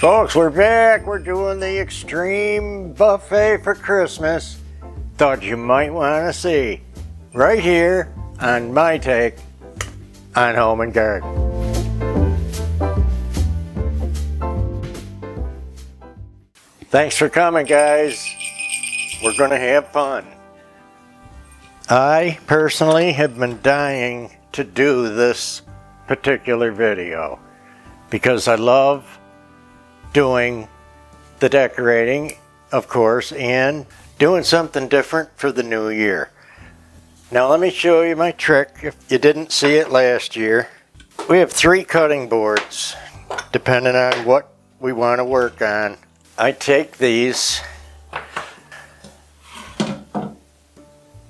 Folks, we're back. We're doing the extreme buffet for Christmas. Thought you might want to see right here on my take on Home and Garden. Thanks for coming, guys. We're going to have fun. I personally have been dying to do this particular video because I love doing the decorating, of course, and doing something different for the new year. Now let me show you my trick if you didn't see it last year. We have 3 cutting boards depending on what we want to work on. I take these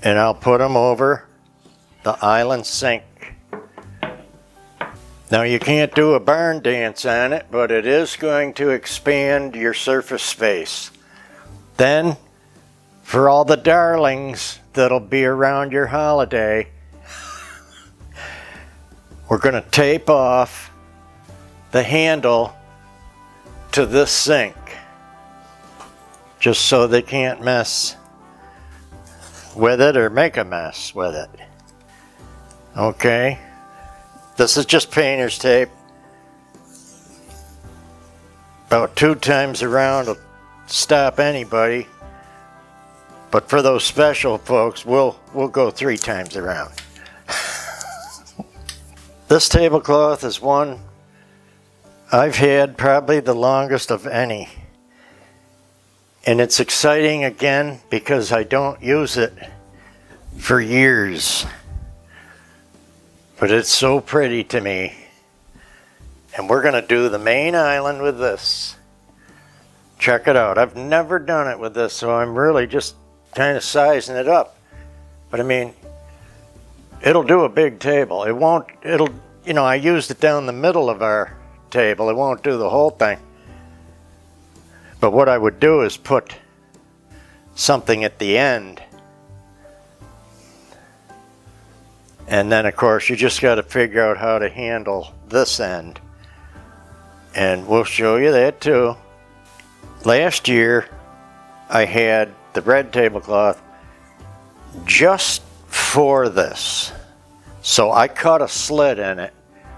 and I'll put them over the island sink. Now you can't do a barn dance on it, but it is going to expand your surface space. Then, for all the darlings that'll be around your holiday, we're going to tape off the handle to this sink, just so they can't mess with it or make a mess with it. Okay? This is just painter's tape. About 2 times around will stop anybody. But for those special folks, we'll go 3 times around. This tablecloth is one I've had probably the longest of any. And it's exciting again because I don't use it for years. But it's so pretty to me. And we're going to do the main island with this. Check it out. I've never done it with this, so I'm really just kind of sizing it up. But I mean, it'll do a big table. I used it down the middle of our table. It won't do the whole thing. But what I would do is put something at the end. And then, of course, you just got to figure out how to handle this end. And we'll show you that too. Last year, I had the red tablecloth just for this. So I cut a slit in it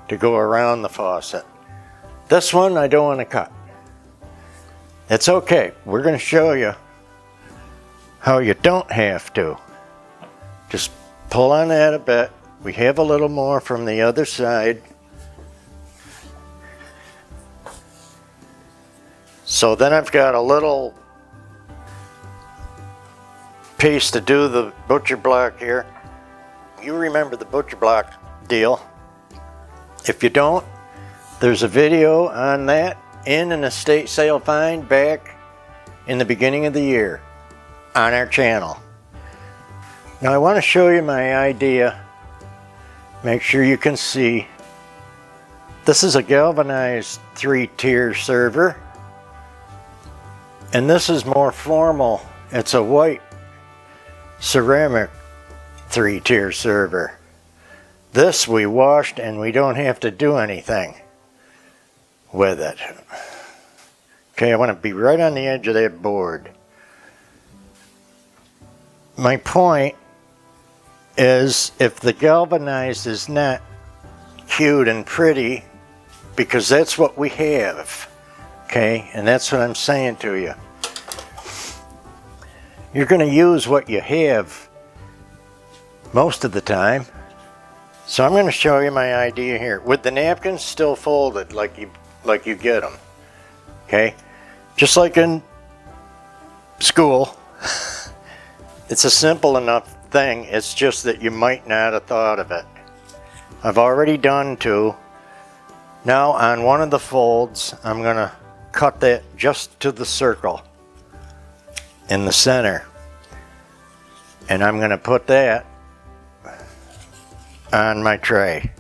to go around the faucet. This one, I don't want to cut. It's okay. We're going to show you how you don't have to. Just pull on that a bit. We have a little more from the other side. So then I've got a little piece to do the butcher block here. You remember the butcher block deal. If you don't, there's a video on that in an estate sale find back in the beginning of the year on our channel. Now I want to show you my idea. Make sure you can see. This is a galvanized 3-tier server. And this is more formal. It's a white ceramic 3-tier server. This we washed and we don't have to do anything with it. Okay, I want to be right on the edge of that board. My point is, if the galvanized is not cute and pretty, because that's what we have, okay, and that's what I'm saying to you. You're going to use what you have most of the time. So I'm going to show you my idea here with the napkins still folded like you get them, okay, just like in school. It's a simple enough thing. It's just that you might not have thought of it. I've already done 2. Now on one of the folds, I'm going to cut that just to the circle in the center. And I'm going to put that on my tray.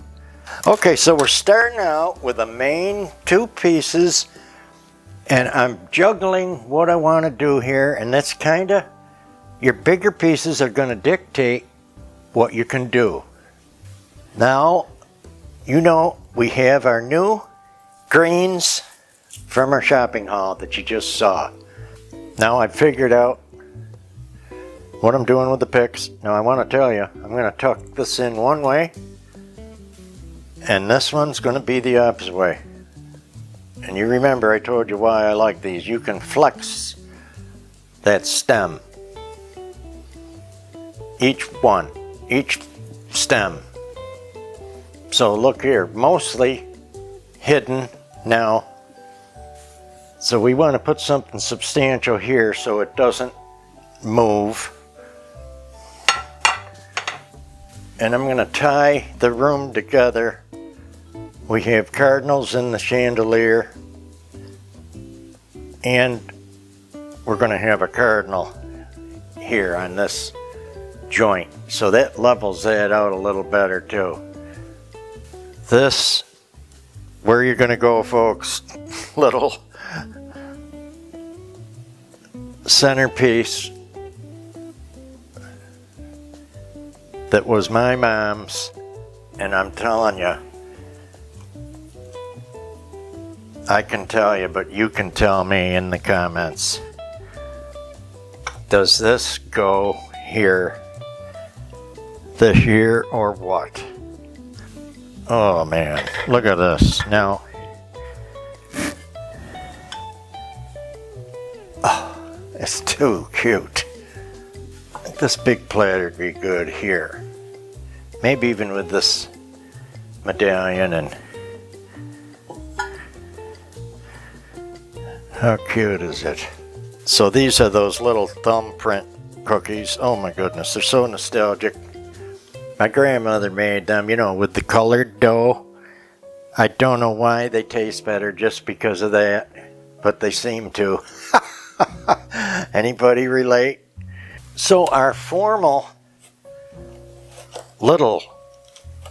Okay, so we're starting out with the main 2 pieces, and I'm juggling what I want to do here, and that's kind of, your bigger pieces are going to dictate what you can do. Now, you know, we have our new greens from our shopping haul that you just saw. Now I've figured out what I'm doing with the picks. Now I want to tell you, I'm going to tuck this in one way, and this one's going to be the opposite way. And you remember I told you why I like these. You can flex that stem. Each stem. So look here, mostly hidden now. So we want to put something substantial here so it doesn't move. And I'm going to tie the room together. We have cardinals in the chandelier, and we're going to have a cardinal here on this joint. So that levels that out a little better too. This, where you're going to go, folks, little centerpiece that was my mom's, and I'm telling you, I can tell you, but you can tell me in the comments. Does this go here this year or what? Oh man, look at this. Now, oh, it's too cute. I think this big platter would be good here. Maybe even with this medallion. And how cute is it? So these are those little thumbprint cookies. Oh my goodness, they're so nostalgic. My grandmother made them, you know, with the colored dough. I don't know why they taste better just because of that, but they seem to. Anybody relate? So our formal little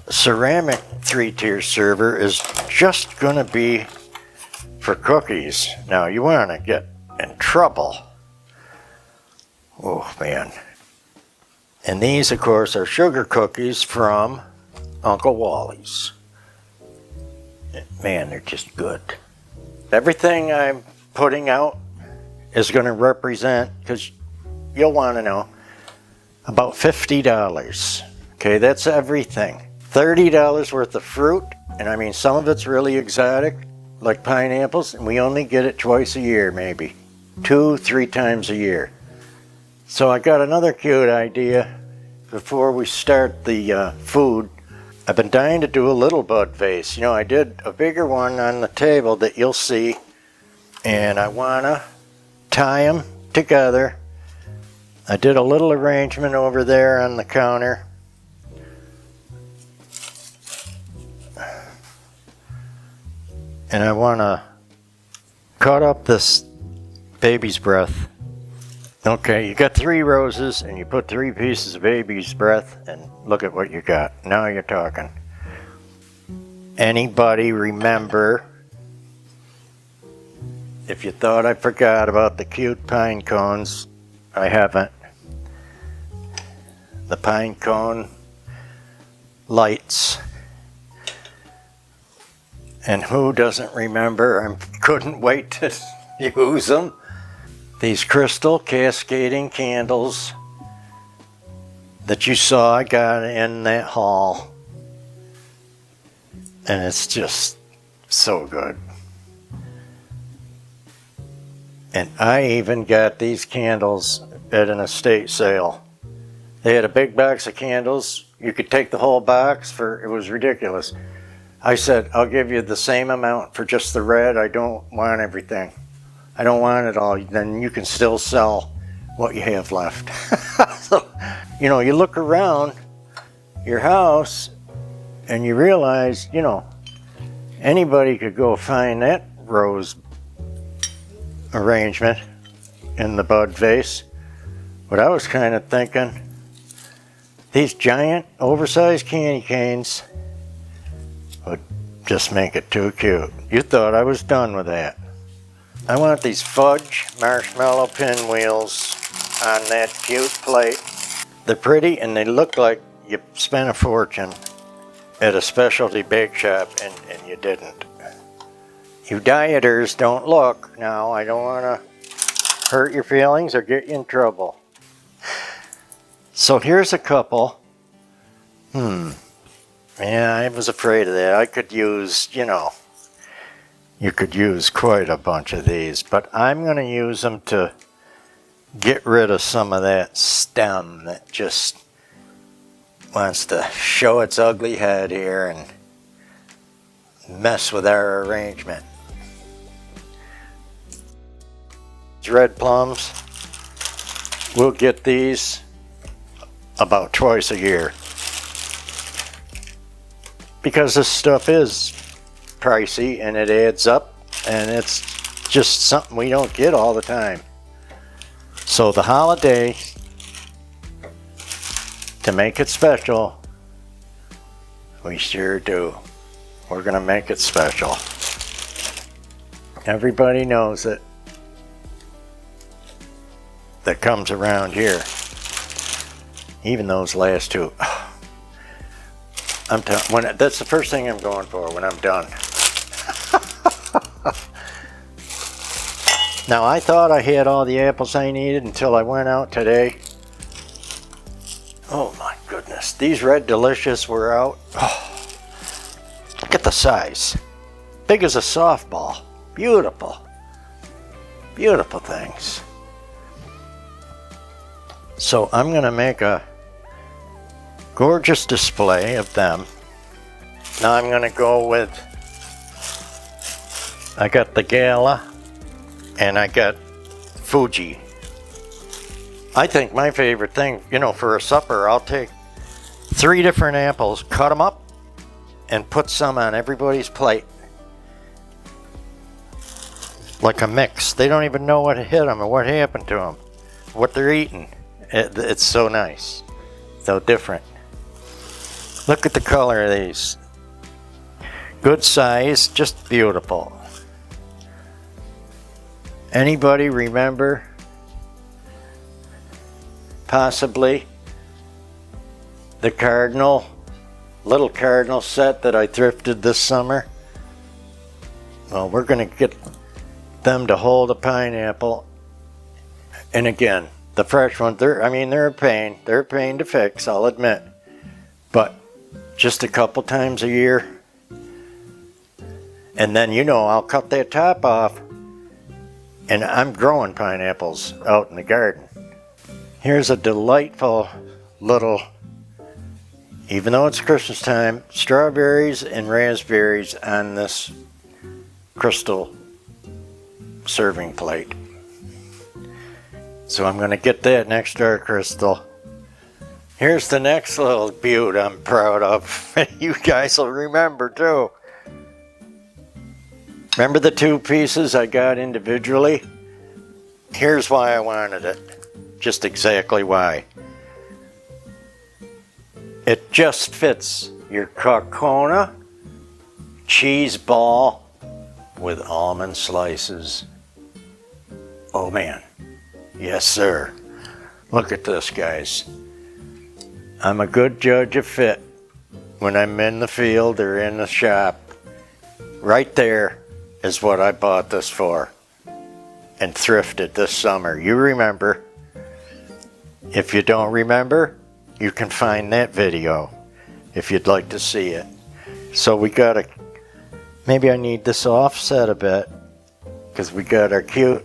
ceramic 3-tier server is just going to be for cookies. Now you want to get in trouble. Oh man. And these, of course, are sugar cookies from Uncle Wally's. Man, they're just good. Everything I'm putting out is going to represent, because you'll want to know, about $50. Okay, that's everything. $30 worth of fruit, and I mean some of it's really exotic, like pineapples, and we only get it twice a year, maybe 2-3 times a year. So I got another cute idea before we start the food. I've been dying to do a little bud vase. You know, I did a bigger one on the table that you'll see, and I want to tie them together. I did a little arrangement over there on the counter. And I want to cut up this baby's breath. Okay, you got 3 roses and you put 3 pieces of baby's breath, and look at what you got. Now you're talking. Anybody remember, if you thought I forgot about the cute pine cones, I haven't. The pine cone lights. And who doesn't remember? I couldn't wait to use them. These crystal cascading candles that you saw I got in that haul. And it's just so good. And I even got these candles at an estate sale. They had a big box of candles. You could take the whole box it was ridiculous. I said, I'll give you the same amount for just the red. I don't want everything. I don't want it all. Then you can still sell what you have left. So, you know, you look around your house and you realize, you know, anybody could go find that rose arrangement in the bud vase. But I was kind of thinking, these giant oversized candy canes would just make it too cute. You thought I was done with that. I want these fudge marshmallow pinwheels on that cute plate. They're pretty and they look like you spent a fortune at a specialty bake shop and you didn't. You dieters, don't look. Now, I don't want to hurt your feelings or get you in trouble. So here's a couple. Yeah, I was afraid of that. I could use, you could use quite a bunch of these, but I'm going to use them to get rid of some of that stem that just wants to show its ugly head here and mess with our arrangement. Red plums, we'll get these about twice a year because this stuff is pricey and it adds up, and it's just something we don't get all the time. So the holiday, to make it special, we sure do. We're gonna make it special. Everybody knows it that comes around here. Even those last two. That's the first thing I'm going for when I'm done. Now, I thought I had all the apples I needed until I went out today. Oh my goodness, these Red Delicious were out. Oh, look at the size. Big as a softball. Beautiful. Beautiful things. So I'm going to make a gorgeous display of them. Now I'm going to go with, I got the Gala and I got Fuji. I think my favorite thing, for a supper, I'll take 3 different apples, cut them up, and put some on everybody's plate. Like a mix. They don't even know what hit them or what happened to them, what they're eating. It's so nice, so different. Look at the color of these. Good size, just beautiful. Anybody remember possibly the little cardinal set that I thrifted this summer? Well, we're going to get them to hold a pineapple. And again, the fresh ones, they're a pain. They're a pain to fix, I'll admit. But just a couple times a year. And then, I'll cut that top off. And I'm growing pineapples out in the garden. Here's a delightful little, even though it's Christmas time, strawberries and raspberries on this crystal serving plate. So I'm going to get that next to our crystal. Here's the next little beaut I'm proud of. You guys will remember too. Remember the 2 pieces I got individually? Here's why I wanted it. Just exactly why. It just fits your Kokona cheese ball with almond slices. Oh man. Yes, sir. Look at this, guys. I'm a good judge of fit when I'm in the field or in the shop. Right there is what I bought this for and thrifted this summer. You remember. If you don't remember, you can find that video if you'd like to see it. So we got maybe I need this offset a bit because we got our cute.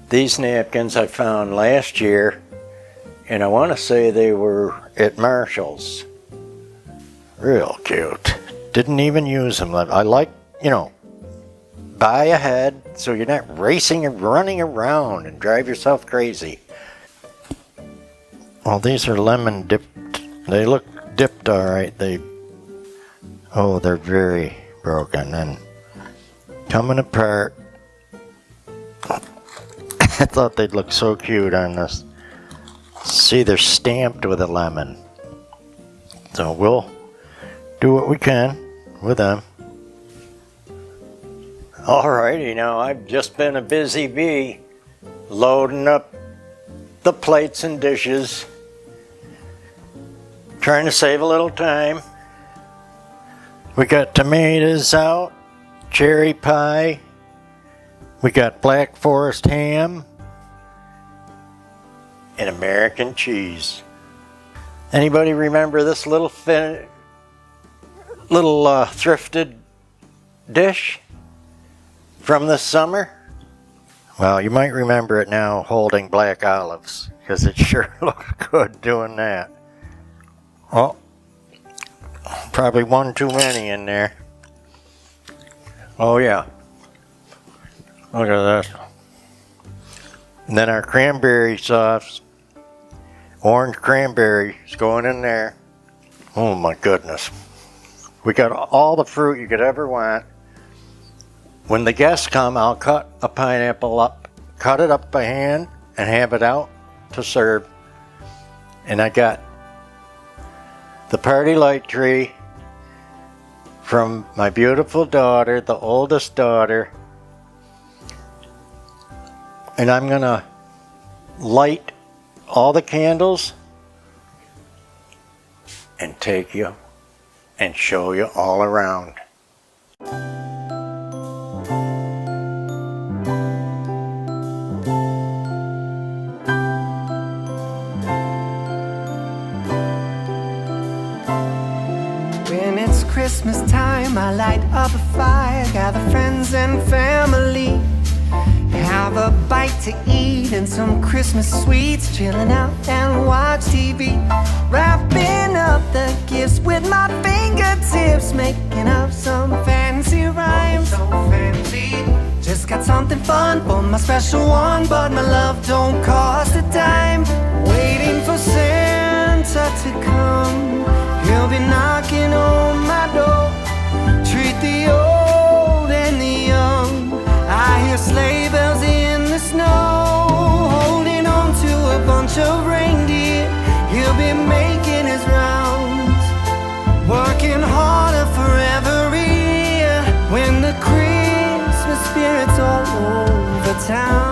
These napkins I found last year, and I want to say they were at Marshall's. Real cute. Didn't even use them. I like, buy ahead so you're not racing and running around and drive yourself crazy. Well, these are lemon dipped. They look dipped all right. They're very broken and coming apart. I thought they'd look so cute on this. See, they're stamped with a lemon. So we'll do what we can with them. Alrighty, now I've just been a busy bee loading up the plates and dishes, trying to save a little time. We got tomatoes out, cherry pie, we got black forest ham, and American cheese. Anybody remember this little thrifted dish from this summer? Well, you might remember it now holding black olives, because it sure looked good doing that. Oh, probably one too many in there. Oh yeah. Look at this. And then our cranberry sauce. Orange cranberry is going in there. Oh my goodness. We got all the fruit you could ever want. When the guests come, I'll cut a pineapple up, cut it up by hand, and have it out to serve. And I got the party light tree from my beautiful daughter, the oldest daughter. And I'm gonna light all the candles and take you and show you all around. When it's Christmas time, I light up a fire, gather friends and family, have a bite to eat and some Christmas sweets, chilling out and watch TV, wrapping up the gifts with my fingertips, making up some fancy rhymes. So fancy. Just got something fun for my special one, but my love don't cost a dime. Waiting for Santa to come, he'll be knocking on my door. Treat the old and the young, I hear sleigh bells in the snow. Holding on to a bunch of reindeer, he'll be making his rounds, working harder for every year. When the Christmas spirit's all over town,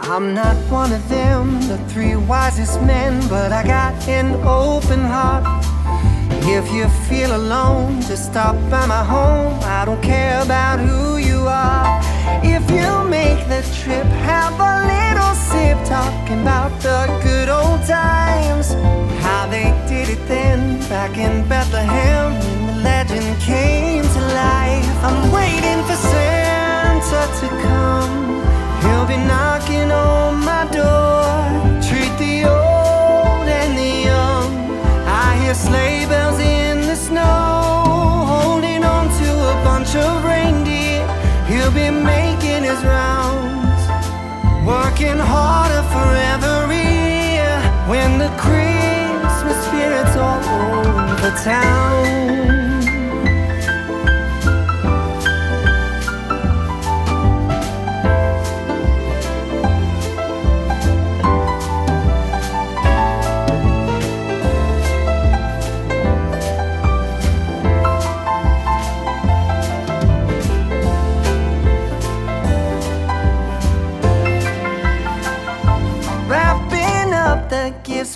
I'm not one of them, the three wisest men, but I got an open heart. If you feel alone, just stop by my home. I don't care about who you are. If you make the trip, have a little sip, talking about the good old times, how they did it then, back in Bethlehem, when the legend came to life. I'm waiting for Santa to come, he'll be knocking on my door. Treat the old and the young, I hear sleigh bells in the snow. Holding on to a bunch of reindeer, he'll be making his rounds, working harder for every year. When the Christmas spirit's all over town,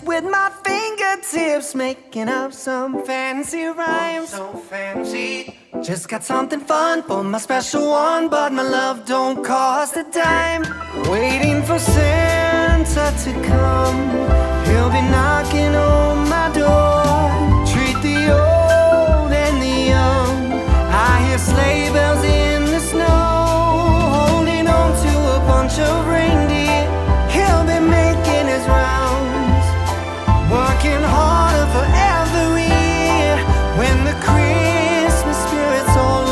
with my fingertips, making up some fancy rhymes. So fancy. Just got something fun for my special one, but my love don't cost a dime. Waiting for Santa to come, he'll be knocking on my door. Treat the old and the young, I hear sleigh bells in the snow. Holding on to a bunch of reindeer, he'll be making his rounds, working harder for every year. When the Christmas spirit's all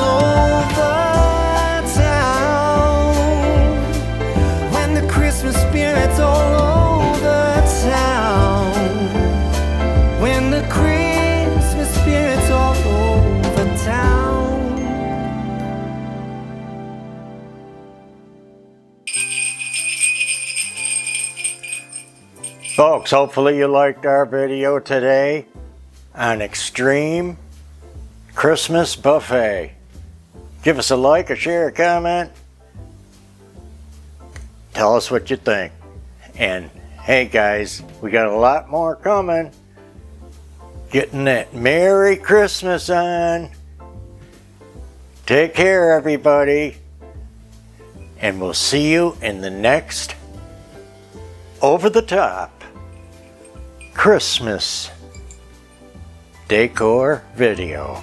over town, when the Christmas spirit's all over town, when the Christmas spirit's all over town. Folks, hopefully you liked our video today on Extreme Christmas Buffet. Give us a like, a share, a comment. Tell us what you think. And hey guys, we got a lot more coming. getting that Merry Christmas on. Take care, everybody. And we'll see you in the next over the top Christmas decor video.